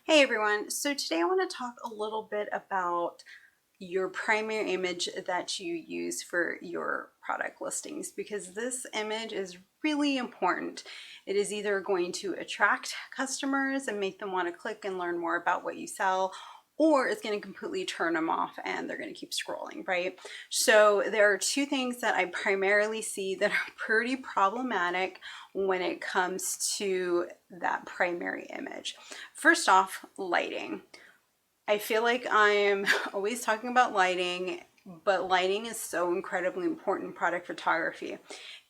Hey everyone, so today I want to talk a little bit about your primary image that you use for your product listings because this image is really important. It is either going to attract customers and make them want to click and learn more about what you sell, or it's going to completely turn them off and they're going to keep scrolling, right? So there are two things that I primarily see that are pretty problematic when it comes to that primary image. First off, lighting. I feel like I am always talking about lighting, but lighting is so incredibly important in product photography.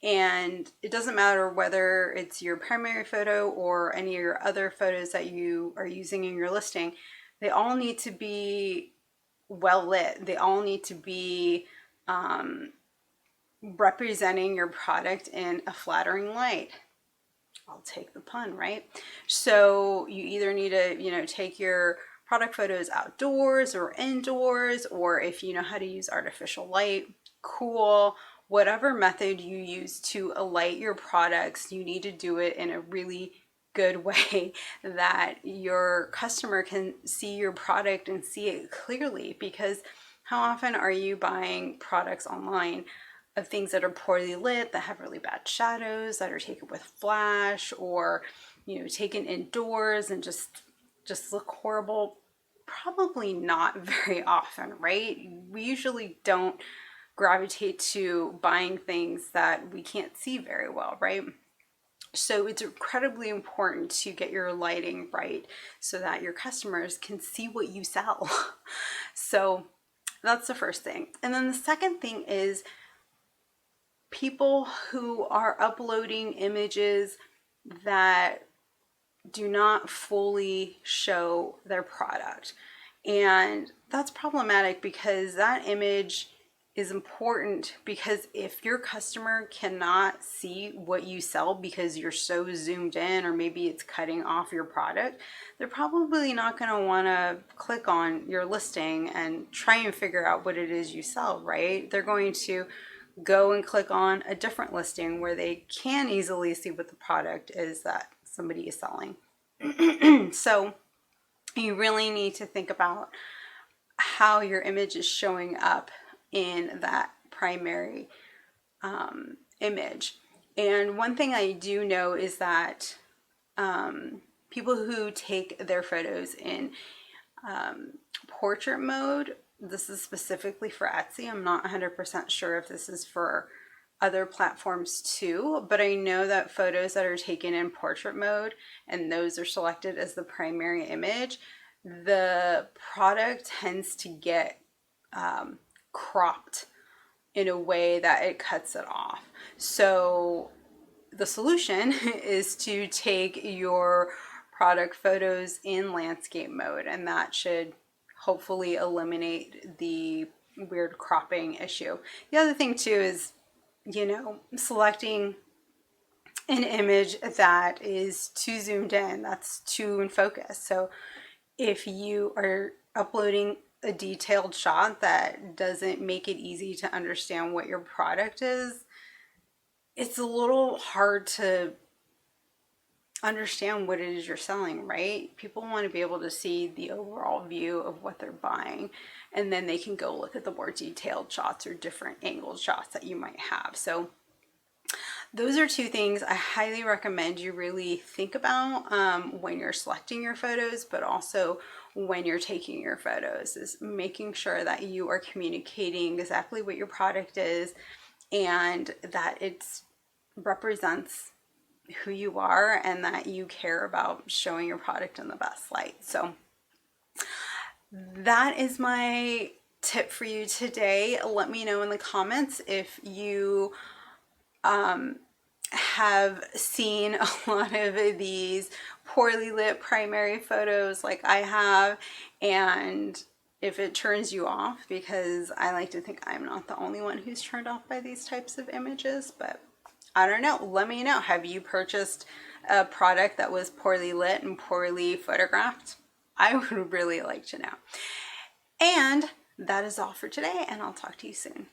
And it doesn't matter whether it's your primary photo or any of your other photos that you are using in your listing, they all need to be well lit. They all need to be representing your product in a flattering light. I'll take the pun, right? So you either need to, take your product photos outdoors or indoors, or if you know how to use artificial light, cool. Whatever method you use to alight your products, you need to do it in a really good way that your customer can see your product and see it clearly. Because how often are you buying products online of things that are poorly lit, that have really bad shadows, that are taken with flash, or taken indoors and just look horrible? Probably not very often, right? We usually don't gravitate to buying things that we can't see very well, right? So it's incredibly important to get your lighting right so that your customers can see what you sell. So that's the first thing. And then the second thing is people who are uploading images that do not fully show their product. And that's problematic because that image is important, because if your customer cannot see what you sell because you're so zoomed in, or maybe it's cutting off your product, they're probably not going to want to click on your listing and try and figure out what it is you sell, right? They're going to go and click on a different listing where they can easily see what the product is that somebody is selling. So you really need to think about how your image is showing up in that primary image. And one thing I do know is that people who take their photos in portrait mode, this is specifically for Etsy. I'm not 100% sure if this is for other platforms too, but I know that photos that are taken in portrait mode and those are selected as the primary image, the product tends to get cropped in a way that it cuts it off. So the solution is to take your product photos in landscape mode, and that should hopefully eliminate the weird cropping issue. The other thing too is, selecting an image that is too zoomed in, that's too in focus. So if you are uploading a detailed shot that doesn't make it easy to understand what your product is, it's a little hard to understand what it is you're selling, right? People want to be able to see the overall view of what they're buying, and then they can go look at the more detailed shots or different angled shots that you might have. So those are two things I highly recommend you really think about when you're selecting your photos, but also when you're taking your photos, is making sure that you are communicating exactly what your product is and that it represents who you are and that you care about showing your product in the best light. So that is my tip for you today. Let me know in the comments if you have seen a lot of these poorly lit primary photos like I have, and if it turns you off, because I like to think I'm not the only one who's turned off by these types of images. But I don't know. Let me know. Have you purchased a product that was poorly lit and poorly photographed? I would really like to know. And that is all for today, and I'll talk to you soon.